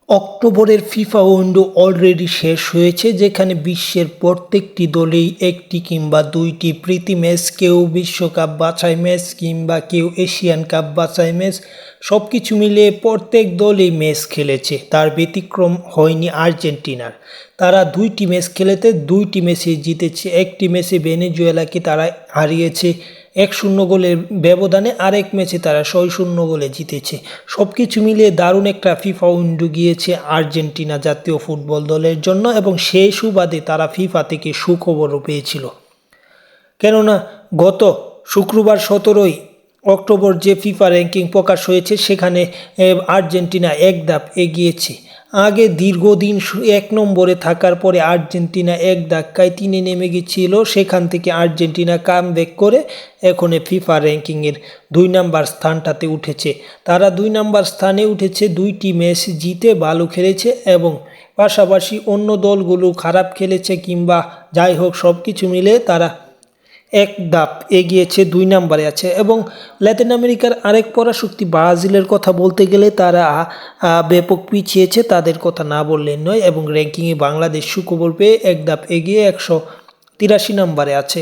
অক্টোবরের FIFA window already শেষ হয়েছে, যেখানে বিশ্বের প্রত্যেকটি দলেই একটি কিংবা দুইটি প্রীতি ম্যাচ, কেউ বিশ্বকাপ বাছাই ম্যাচ কিংবা কেউ এশিয়ান কাপ বাছাই ম্যাচ, সব কিছু মিলিয়ে প্রত্যেক দলই ম্যাচ খেলেছে। তার ব্যতিক্রম হয়নি আর্জেন্টিনার। তারা দুইটি ম্যাচ খেলেতে দুইটি ম্যাচে জিতেছে। একটি ম্যাচে ভেনেজুয়েলাকে তারা হারিয়েছে 1-0 গোলের ব্যবধানে, আরেক ম্যাচে তারা 6-0 গোলে জিতেছে। সব কিছু মিলিয়ে দারুণ একটা ফিফা উইন্ডো গিয়েছে আর্জেন্টিনা জাতীয় ফুটবল দলের জন্য, এবং সেই সুবাদে তারা ফিফা থেকে সুখবরও পেয়েছিল। কেননা গত শুক্রবার 17ই অক্টোবর যে ফিফা র্যাঙ্কিং প্রকাশ হয়েছে, সেখানে আর্জেন্টিনা এক ধাপ এগিয়েছে। আগে দীর্ঘদিন 1 নম্বরে থাকার পরে আর্জেন্টিনা এক ধাক্কায় 3-এ নেমে গেছিল। সেখান থেকে আর্জেন্টিনা কামব্যাক করে এখন ফিফা র্যাঙ্কিংয়ের 2 নম্বর স্থানটাতে উঠেছে। তারা 2 নম্বর স্থানে উঠেছে, 2টি ম্যাচ জিতে ভালো খেলেছে, এবং পাশাপাশি অন্য দলগুলো খারাপ খেলেছে কিংবা যাই হোক, সব কিছু মিলে তারা এক ধাপ এগিয়েছে, 2 নম্বরে আছে। এবং ল্যাটিন আমেরিকার আরেক পরাশক্তি ব্রাজিলের কথা বলতে গেলে তারা ব্যাপক পিছিয়েছে, তাদের কথা না বললে নয়। এবং র্যাঙ্কিংয়ে বাংলাদেশ সুখবর পেয়ে এক ধাপ এগিয়ে 183 নম্বরে আছে।